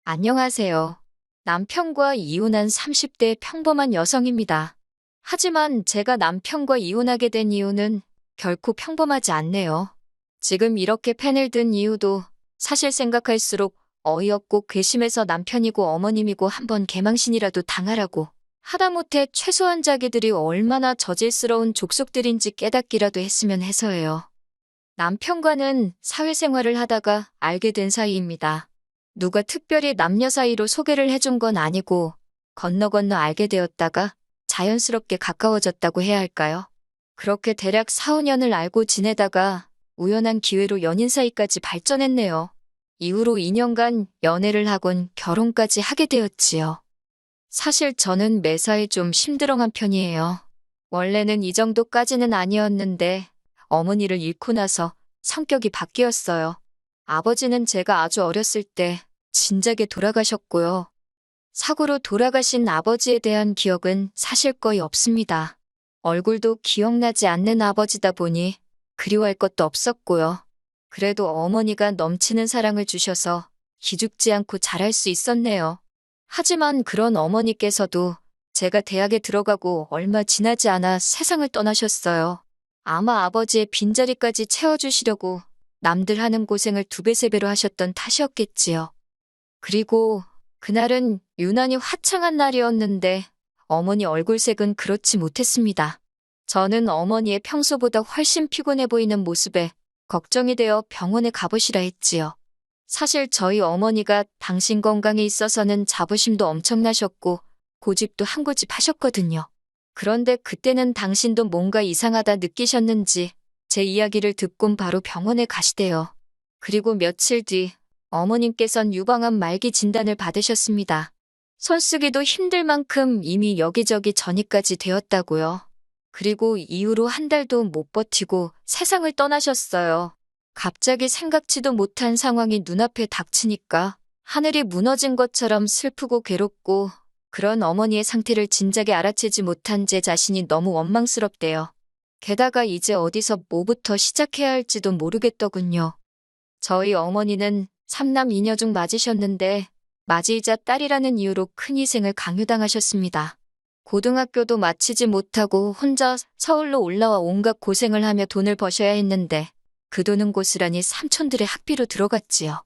안녕하세요. 남편과 이혼한 30대 평범한 여성입니다. 하지만 제가 남편과 이혼하게 된 이유는 결코 평범하지 않네요. 지금 이렇게 펜을 든 이유도 사실 생각할수록 어이없고 괘씸해서 남편이고 어머님이고 한번 개망신이라도 당하라고 하다못해 최소한 자기들이 얼마나 저질스러운 족속들인지 깨닫기라도 했으면 해서예요. 남편과는 사회생활을 하다가 알게 된 사이입니다. 누가 특별히 남녀 사이로 소개를 해준 건 아니고 건너 알게 되었다가 자연스럽게 가까워졌다고 해야 할까요? 그렇게 대략 4, 5년을 알고 지내다가 우연한 기회로 연인 사이까지 발전했네요. 이후로 2년간 연애를 하곤 결혼까지 하게 되었지요. 사실 저는 매사에 좀 심드렁한 편이에요. 원래는 이 정도까지는 아니었는데 어머니를 잃고 나서 성격이 바뀌었어요. 아버지는 제가 아주 어렸을 때 진작에 돌아가셨고요. 사고로 돌아가신 아버지에 대한 기억은 사실 거의 없습니다. 얼굴도 기억나지 않는 아버지다 보니 그리워할 것도 없었고요. 그래도 어머니가 넘치는 사랑을 주셔서 기죽지 않고 잘할 수 있었네요. 하지만 그런 어머니께서도 제가 대학에 들어가고 얼마 지나지 않아 세상을 떠나셨어요. 아마 아버지의 빈자리까지 채워주시려고 남들 하는 고생을 2배, 3배로 하셨던 탓이었겠지요. 그리고 그날은 유난히 화창한 날이었는데 어머니 얼굴색은 그렇지 못했습니다. 저는 어머니의 평소보다 훨씬 피곤해 보이는 모습에 걱정이 되어 병원에 가보시라 했지요. 사실 저희 어머니가 당신 건강에 있어서는 자부심도 엄청나셨고 고집도 한 고집 하셨거든요. 그런데 그때는 당신도 뭔가 이상하다 느끼셨는지 제 이야기를 듣곤 바로 병원에 가시대요. 그리고 며칠 뒤 어머님께선 유방암 말기 진단을 받으셨습니다. 손쓰기도 힘들 만큼 이미 여기저기 전이까지 되었다고요. 그리고 이후로 1달도 못 버티고 세상을 떠나셨어요. 갑자기 생각지도 못한 상황이 눈앞에 닥치니까 하늘이 무너진 것처럼 슬프고 괴롭고 그런 어머니의 상태를 진작에 알아채지 못한 제 자신이 너무 원망스럽대요. 게다가 이제 어디서 뭐부터 시작해야 할지도 모르겠더군요. 저희 어머니는 3남 2녀 중 맞으셨는데 맞이이자 딸이라는 이유로 큰 희생을 강요당하셨습니다. 고등학교도 마치지 못하고 혼자 서울로 올라와 온갖 고생을 하며 돈을 버셔야 했는데 그 돈은 고스란히 삼촌들의 학비로 들어갔지요.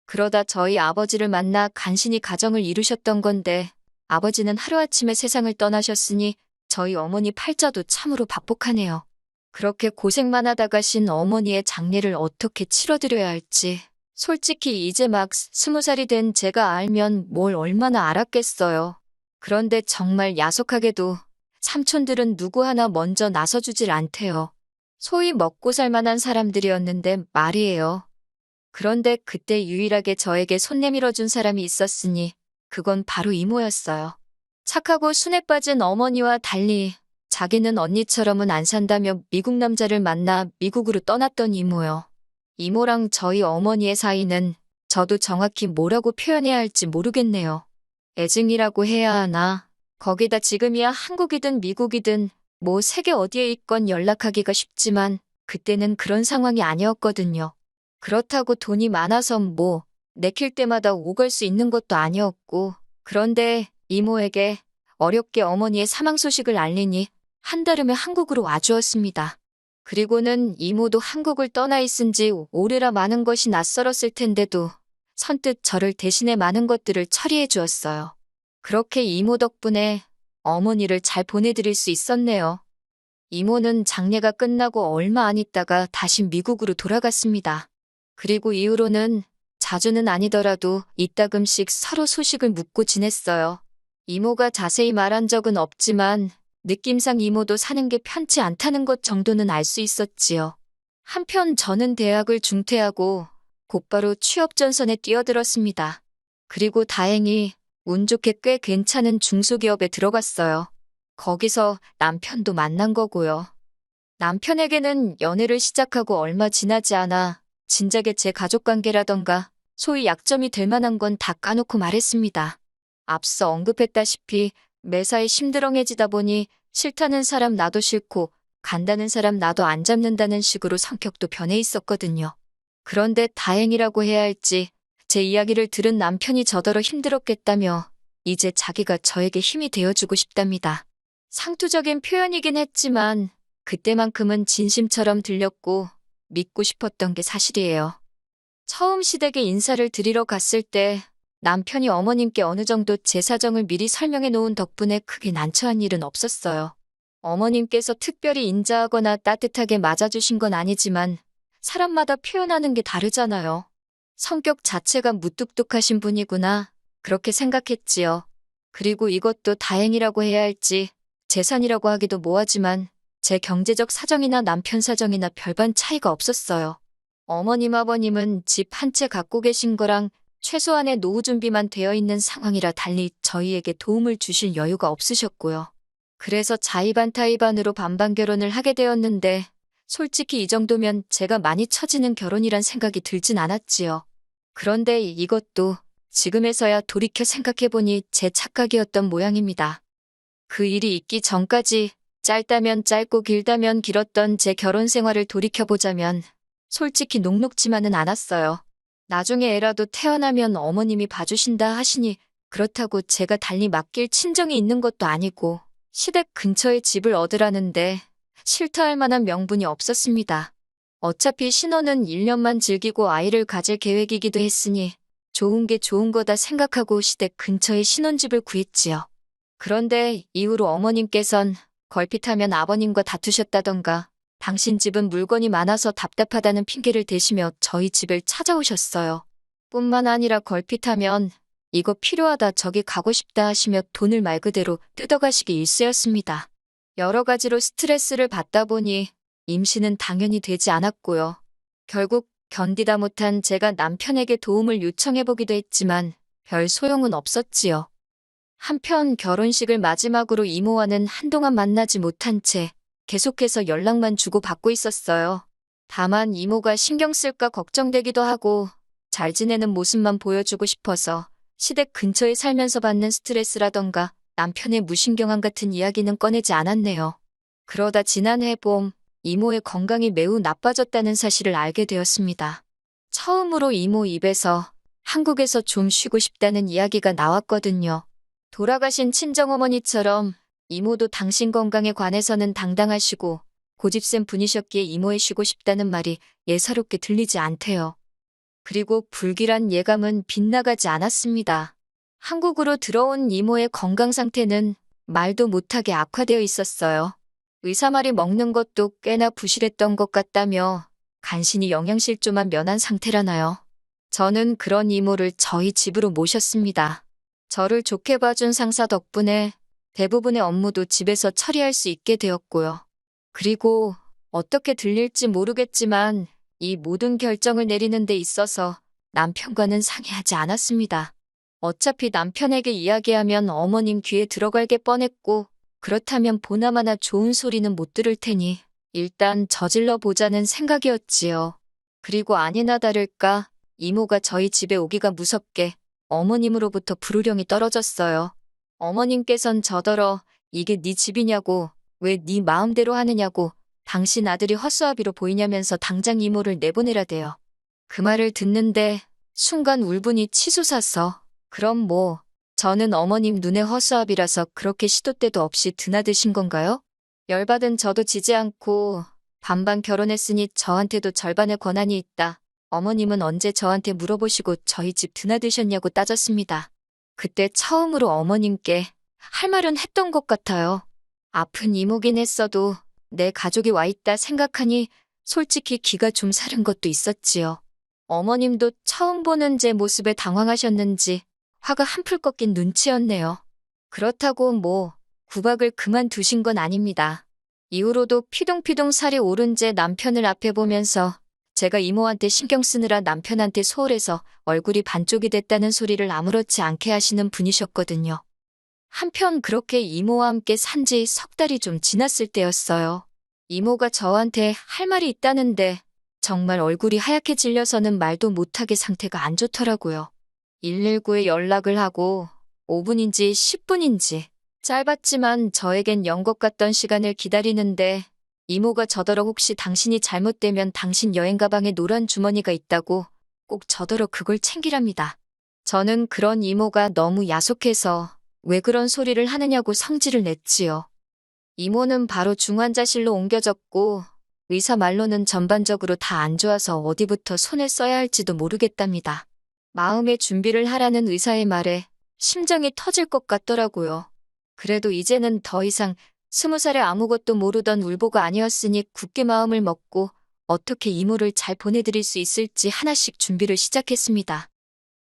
그러다 저희 아버지를 만나 간신히 가정을 이루셨던 건데 아버지는 하루아침에 세상을 떠나셨으니 저희 어머니 팔자도 참으로 박복하네요. 그렇게 고생만 하다 가신 어머니의 장례를 어떻게 치러드려야 할지 솔직히 이제 막 20살이 된 제가 알면 뭘 얼마나 알았겠어요. 그런데 정말 야속하게도 삼촌들은 누구 하나 먼저 나서주질 않대요. 소위 먹고 살 만한 사람들이었는데 말이에요. 그런데 그때 유일하게 저에게 손 내밀어준 사람이 있었으니 그건 바로 이모였어요. 착하고 순에 빠진 어머니와 달리 자기는 언니처럼은 안 산다며 미국 남자를 만나 미국으로 떠났던 이모요. 이모랑 저희 어머니의 사이는 저도 정확히 뭐라고 표현해야 할지 모르겠네요. 애증이라고 해야 하나? 거기다 지금이야 한국이든 미국이든 뭐 세계 어디에 있건 연락하기가 쉽지만 그때는 그런 상황이 아니었거든요. 그렇다고 돈이 많아서 뭐 내킬 때마다 오갈 수 있는 것도 아니었고 그런데 이모에게 어렵게 어머니의 사망 소식을 알리니 한달음에 한국으로 와주었습니다. 그리고는 이모도 한국을 떠나 있은 지 오래라 많은 것이 낯설었을 텐데도 선뜻 저를 대신해 많은 것들을 처리해 주었어요. 그렇게 이모 덕분에 어머니를 잘 보내드릴 수 있었네요. 이모는 장례가 끝나고 얼마 안 있다가 다시 미국으로 돌아갔습니다. 그리고 이후로는 자주는 아니더라도 이따금씩 서로 소식을 묻고 지냈어요. 이모가 자세히 말한 적은 없지만 느낌상 이모도 사는 게 편치 않다는 것 정도는 알 수 있었지요. 한편 저는 대학을 중퇴하고 곧바로 취업전선에 뛰어들었습니다. 그리고 다행히 운 좋게 꽤 괜찮은 중소기업에 들어갔어요. 거기서 남편도 만난 거고요. 남편에게는 연애를 시작하고 얼마 지나지 않아 진작에 제 가족관계라던가 소위 약점이 될 만한 건 다 까놓고 말했습니다. 앞서 언급했다시피 매사에 심드렁해지다 보니 싫다는 사람 나도 싫고 간다는 사람 나도 안 잡는다는 식으로 성격도 변해 있었거든요. 그런데 다행이라고 해야 할지 제 이야기를 들은 남편이 저더러 힘들었겠다며 이제 자기가 저에게 힘이 되어주고 싶답니다. 상투적인 표현이긴 했지만 그때만큼은 진심처럼 들렸고 믿고 싶었던 게 사실이에요. 처음 시댁에 인사를 드리러 갔을 때 남편이 어머님께 어느 정도 제 사정을 미리 설명해 놓은 덕분에 크게 난처한 일은 없었어요. 어머님께서 특별히 인자하거나 따뜻하게 맞아주신 건 아니지만 사람마다 표현하는 게 다르잖아요. 성격 자체가 무뚝뚝하신 분이구나. 그렇게 생각했지요. 그리고 이것도 다행이라고 해야 할지 재산이라고 하기도 뭐하지만 제 경제적 사정이나 남편 사정이나 별반 차이가 없었어요. 어머님 아버님은 집 한 채 갖고 계신 거랑 최소한의 노후 준비만 되어 있는 상황이라 달리 저희에게 도움을 주실 여유가 없으셨고요. 그래서 자의반타의반으로 반반 결혼을 하게 되었는데 솔직히 이 정도면 제가 많이 처지는 결혼이란 생각이 들진 않았지요. 그런데 이것도 지금에서야 돌이켜 생각해보니 제 착각이었던 모양입니다. 그 일이 있기 전까지 짧다면 짧고 길다면 길었던 제 결혼 생활을 돌이켜보자면 솔직히 녹록지만은 않았어요. 나중에 애라도 태어나면 어머님이 봐주신다 하시니 그렇다고 제가 달리 맡길 친정이 있는 것도 아니고 시댁 근처에 집을 얻으라는데 싫다 할 만한 명분이 없었습니다. 어차피 신혼은 1년만 즐기고 아이를 가질 계획이기도 했으니 좋은 게 좋은 거다 생각하고 시댁 근처에 신혼집을 구했지요. 그런데 이후로 어머님께선 걸핏하면 아버님과 다투셨다던가 당신 집은 물건이 많아서 답답하다는 핑계를 대시며 저희 집을 찾아오셨어요. 뿐만 아니라 걸핏하면 이거 필요하다 저기 가고 싶다 하시며 돈을 말 그대로 뜯어가시기 일쑤였습니다. 여러 가지로 스트레스를 받다 보니 임신은 당연히 되지 않았고요. 결국 견디다 못한 제가 남편에게 도움을 요청해보기도 했지만 별 소용은 없었지요. 한편 결혼식을 마지막으로 이모와는 한동안 만나지 못한 채 계속해서 연락만 주고받고 있었어요. 다만 이모가 신경 쓸까 걱정되기도 하고 잘 지내는 모습만 보여주고 싶어서 시댁 근처에 살면서 받는 스트레스라던가 남편의 무신경함 같은 이야기는 꺼내지 않았네요. 그러다 지난해 봄 이모의 건강이 매우 나빠졌다는 사실을 알게 되었습니다. 처음으로 이모 입에서 한국에서 좀 쉬고 싶다는 이야기가 나왔거든요. 돌아가신 친정어머니처럼 이모도 당신 건강에 관해서는 당당하시고 고집센 분이셨기에 이모의 쉬고 싶다는 말이 예사롭게 들리지 않대요. 그리고 불길한 예감은 빗나가지 않았습니다. 한국으로 들어온 이모의 건강 상태는 말도 못하게 악화되어 있었어요. 의사 말이 먹는 것도 꽤나 부실했던 것 같다며 간신히 영양실조만 면한 상태라나요. 저는 그런 이모를 저희 집으로 모셨습니다. 저를 좋게 봐준 상사 덕분에 대부분의 업무도 집에서 처리할 수 있게 되었고요. 그리고 어떻게 들릴지 모르겠지만 이 모든 결정을 내리는 데 있어서 남편과는 상의하지 않았습니다. 어차피 남편에게 이야기하면 어머님 귀에 들어갈 게 뻔했고 그렇다면 보나마나 좋은 소리는 못 들을 테니 일단 저질러 보자는 생각이었지요. 그리고 아니나 다를까 이모가 저희 집에 오기가 무섭게 어머님으로부터 불호령이 떨어졌어요. 어머님께선 저더러 이게 네 집이냐고 왜 네 마음대로 하느냐고 당신 아들이 허수아비로 보이냐면서 당장 이모를 내보내라대요. 그 말을 듣는데 순간 울분이 치솟아서 그럼 뭐 저는 어머님 눈에 허수아비라서 그렇게 시도 때도 없이 드나드신 건가요? 열받은 저도 지지 않고 반반 결혼했으니 저한테도 절반의 권한이 있다. 어머님은 언제 저한테 물어보시고 저희 집 드나드셨냐고 따졌습니다. 그때 처음으로 어머님께 할 말은 했던 것 같아요. 아픈 이모긴 했어도 내 가족이 와 있다 생각하니 솔직히 기가 좀 사른 것도 있었지요. 어머님도 처음 보는 제 모습에 당황하셨는지 화가 한풀 꺾인 눈치였네요. 그렇다고 뭐 구박을 그만두신 건 아닙니다. 이후로도 피동피동 살이 오른 제 남편을 앞에 보면서 제가 이모한테 신경 쓰느라 남편한테 소홀해서 얼굴이 반쪽이 됐다는 소리를 아무렇지 않게 하시는 분이셨거든요. 한편 그렇게 이모와 함께 산 지 석 달이 좀 지났을 때였어요. 이모가 저한테 할 말이 있다는데 정말 얼굴이 하얗게 질려서는 말도 못하게 상태가 안 좋더라고요. 119에 연락을 하고 5분인지 10분인지 짧았지만 저에겐 연것 같던 시간을 기다리는데 이모가 저더러 혹시 당신이 잘못되면 당신 여행 가방에 노란 주머니가 있다고 꼭 저더러 그걸 챙기랍니다. 저는 그런 이모가 너무 야속해서 왜 그런 소리를 하느냐고 성질을 냈지요. 이모는 바로 중환자실로 옮겨졌고 의사 말로는 전반적으로 다 안 좋아서 어디부터 손을 써야 할지도 모르겠답니다. 마음의 준비를 하라는 의사의 말에 심장이 터질 것 같더라고요. 그래도 이제는 더 이상 20살에 아무것도 모르던 울보가 아니었으니 굳게 마음을 먹고 어떻게 이모를 잘 보내드릴 수 있을지 하나씩 준비를 시작했습니다.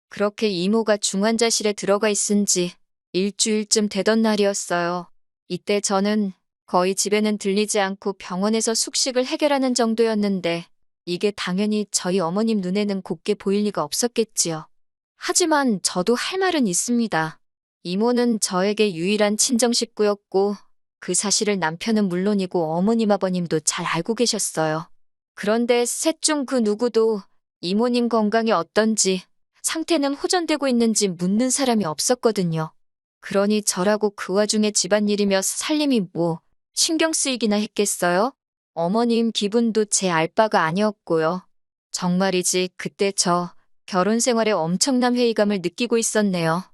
그렇게 이모가 중환자실에 들어가 있은 지 일주일쯤 되던 날이었어요. 이때 저는 거의 집에는 들리지 않고 병원에서 숙식을 해결하는 정도였는데 이게 당연히 저희 어머님 눈에는 곱게 보일 리가 없었겠지요. 하지만 저도 할 말은 있습니다. 이모는 저에게 유일한 친정 식구였고 그 사실을 남편은 물론이고 어머님 아버님도 잘 알고 계셨어요. 그런데 셋 중 그 누구도 이모님 건강이 어떤지 상태는 호전되고 있는지 묻는 사람이 없었거든요. 그러니 저라고 그 와중에 집안일이며 살림이 뭐 신경 쓰이기나 했겠어요? 어머님 기분도 제 알 바가 아니었고요. 정말이지 그때 저 결혼 생활에 엄청난 회의감을 느끼고 있었네요.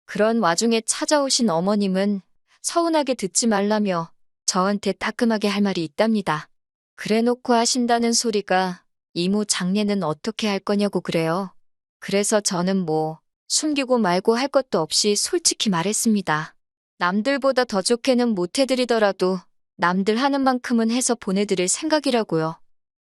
그런 와중에 찾아오신 어머님은 서운하게 듣지 말라며 저한테 따끔하게 할 말이 있답니다. 그래놓고 하신다는 소리가 이모 장례는 어떻게 할 거냐고 그래요. 그래서 저는 뭐 숨기고 말고 할 것도 없이 솔직히 말했습니다. 남들보다 더 좋게는 못 해드리더라도 남들 하는 만큼은 해서 보내드릴 생각이라고요.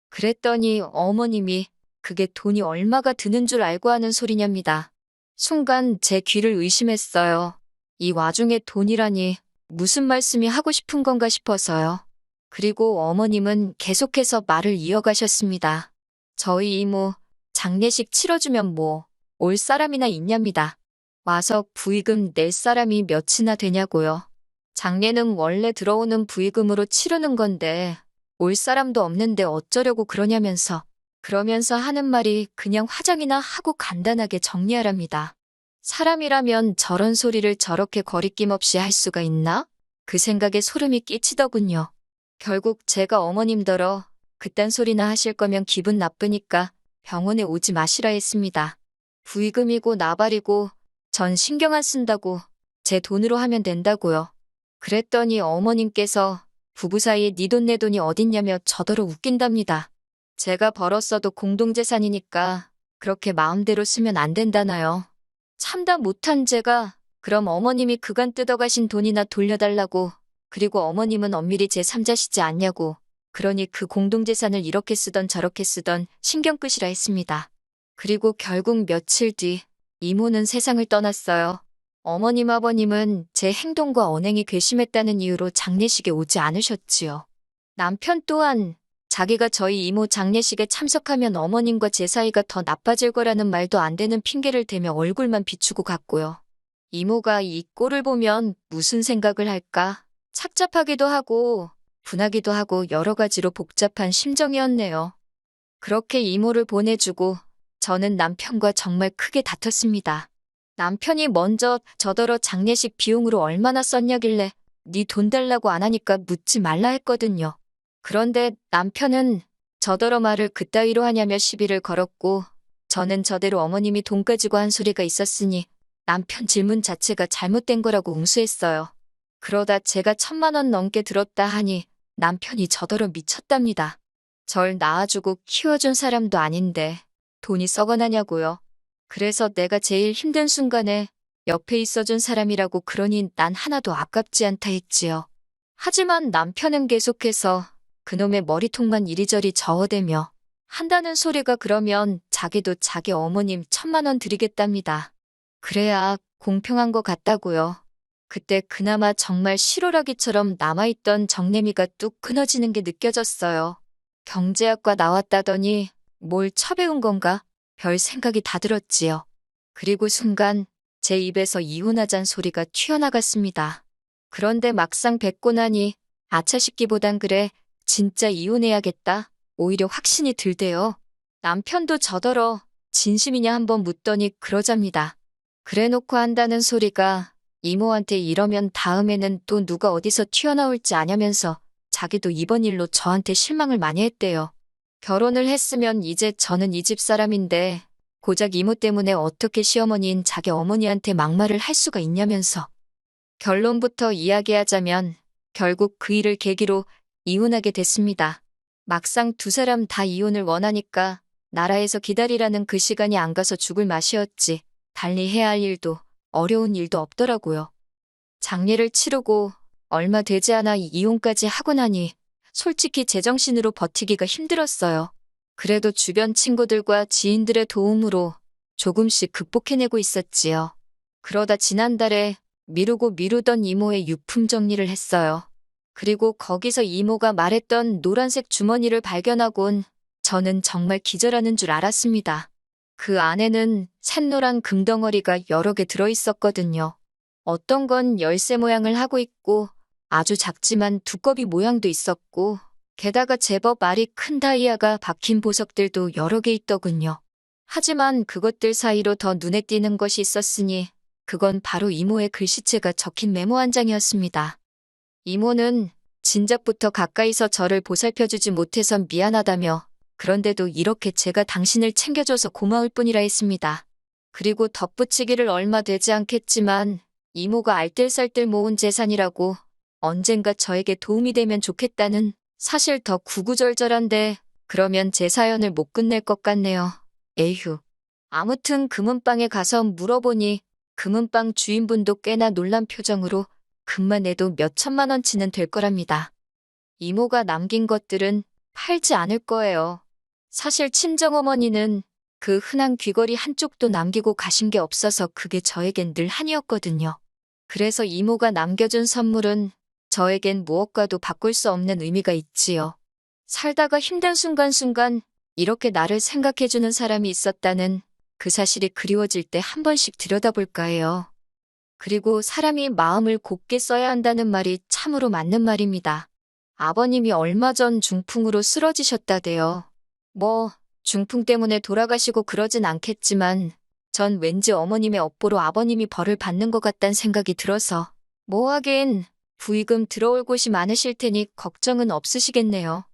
그랬더니 어머님이 그게 돈이 얼마가 드는 줄 알고 하는 소리냐입니다. 순간 제 귀를 의심했어요. 이 와중에 돈이라니 무슨 말씀이 하고 싶은 건가 싶어서요. 그리고 어머님은 계속해서 말을 이어가셨습니다. 저희 이모 장례식 치러주면 뭐 올 사람이나 있냐입니다. 와서 부의금 낼 사람이 몇이나 되냐고요. 장례는 원래 들어오는 부의금으로 치르는 건데 올 사람도 없는데 어쩌려고 그러냐면서 그러면서 하는 말이 그냥 화장이나 하고 간단하게 정리하랍니다. 사람이라면 저런 소리를 저렇게 거리낌 없이 할 수가 있나? 그 생각에 소름이 끼치더군요. 결국 제가 어머님더러 그딴 소리나 하실 거면 기분 나쁘니까 병원에 오지 마시라 했습니다. 부의금이고 나발이고 전 신경 안 쓴다고 제 돈으로 하면 된다고요. 그랬더니 어머님께서 부부 사이에 네 돈 내 돈이 어딨냐며 저더러 웃긴답니다. 제가 벌었어도 공동재산이니까 그렇게 마음대로 쓰면 안 된다나요. 참다 못한 제가 그럼 어머님이 그간 뜯어가신 돈이나 돌려달라고 그리고 어머님은 엄밀히 제3자시지 않냐고 그러니 그 공동재산을 이렇게 쓰던 저렇게 쓰던 신경 끄시라 했습니다. 그리고 결국 며칠 뒤 이모는 세상을 떠났어요. 어머님 아버님은 제 행동과 언행이 괘씸했다는 이유로 장례식에 오지 않으셨지요. 남편 또한 자기가 저희 이모 장례식에 참석하면 어머님과 제 사이가 더 나빠질 거라는 말도 안 되는 핑계를 대며 얼굴만 비추고 갔고요. 이모가 이 꼴을 보면 무슨 생각을 할까? 착잡하기도 하고 분하기도 하고 여러 가지로 복잡한 심정이었네요. 그렇게 이모를 보내주고 저는 남편과 정말 크게 다퉜습니다. 남편이 먼저 저더러 장례식 비용으로 얼마나 썼냐길래 네 돈 달라고 안 하니까 묻지 말라 했거든요. 그런데 남편은 저더러 말을 그따위로 하냐며 시비를 걸었고 저는 저대로 어머님이 돈 가지고 한 소리가 있었으니 남편 질문 자체가 잘못된 거라고 응수했어요. 그러다 제가 1,000만 원 넘게 들었다 하니 남편이 저더러 미쳤답니다. 절 낳아주고 키워준 사람도 아닌데 돈이 썩어나냐고요. 그래서 내가 제일 힘든 순간에 옆에 있어준 사람이라고 그러니 난 하나도 아깝지 않다 했지요. 하지만 남편은 계속해서 그놈의 머리통만 이리저리 저어대며 한다는 소리가 그러면 자기도 자기 어머님 1,000만 원 드리겠답니다. 그래야 공평한 것 같다고요. 그때 그나마 정말 실오라기처럼 남아있던 정내미가 뚝 끊어지는 게 느껴졌어요. 경제학과 나왔다더니 뭘 처배운 건가? 별 생각이 다 들었지요. 그리고 순간 제 입에서 이혼하잔 소리가 튀어나갔습니다. 그런데 막상 뵙고 나니 아차 싶기보단 그래 진짜 이혼해야겠다. 오히려 확신이 들대요. 남편도 저더러 진심이냐 한번 묻더니 그러잡니다. 그래놓고 한다는 소리가 이모한테 이러면 다음에는 또 누가 어디서 튀어나올지 아냐면서 자기도 이번 일로 저한테 실망을 많이 했대요. 결혼을 했으면 이제 저는 이 집 사람인데 고작 이모 때문에 어떻게 시어머니인 자기 어머니한테 막말을 할 수가 있냐면서. 결론부터 이야기하자면 결국 그 일을 계기로 이혼하게 됐습니다. 막상 두 사람 다 이혼을 원하니까 나라에서 기다리라는 그 시간이 안 가서 죽을 맛이었지. 달리 해야 할 일도 어려운 일도 없더라고요. 장례를 치르고 얼마 되지 않아 이혼까지 하고 나니 솔직히 제정신으로 버티기가 힘들었어요. 그래도 주변 친구들과 지인들의 도움으로 조금씩 극복해내고 있었지요. 그러다 지난달에 미루고 미루던 이모의 유품 정리를 했어요. 그리고 거기서 이모가 말했던 노란색 주머니를 발견하곤 저는 정말 기절하는 줄 알았습니다. 그 안에는 샛노란 금덩어리가 여러 개 들어있었거든요. 어떤 건 열쇠 모양을 하고 있고 아주 작지만 두꺼비 모양도 있었고 게다가 제법 알이 큰 다이아가 박힌 보석들도 여러 개 있더군요. 하지만 그것들 사이로 더 눈에 띄는 것이 있었으니 그건 바로 이모의 글씨체가 적힌 메모 한 장이었습니다. 이모는 진작부터 가까이서 저를 보살펴주지 못해서 미안하다며 그런데도 이렇게 제가 당신을 챙겨줘서 고마울 뿐이라 했습니다. 그리고 덧붙이기를 얼마 되지 않겠지만 이모가 알뜰살뜰 모은 재산이라고 언젠가 저에게 도움이 되면 좋겠다는 사실 더 구구절절한데 그러면 제 사연을 못 끝낼 것 같네요. 에휴. 아무튼 금은방에 가서 물어보니 금은방 주인분도 꽤나 놀란 표정으로 금만 내도 몇 천만 원치는 될 거랍니다. 이모가 남긴 것들은 팔지 않을 거예요. 사실 친정어머니는 그 흔한 귀걸이 한쪽도 남기고 가신 게 없어서 그게 저에겐 늘 한이었거든요. 그래서 이모가 남겨준 선물은 저에겐 무엇과도 바꿀 수 없는 의미가 있지요. 살다가 힘든 순간순간 이렇게 나를 생각해주는 사람이 있었다는 그 사실이 그리워질 때 한 번씩 들여다볼까 해요. 그리고 사람이 마음을 곱게 써야 한다는 말이 참으로 맞는 말입니다. 아버님이 얼마 전 중풍으로 쓰러지셨다대요. 중풍 때문에 돌아가시고 그러진 않겠지만 전 왠지 어머님의 업보로 아버님이 벌을 받는 것 같단 생각이 들어서 하긴 부의금 들어올 곳이 많으실 테니 걱정은 없으시겠네요.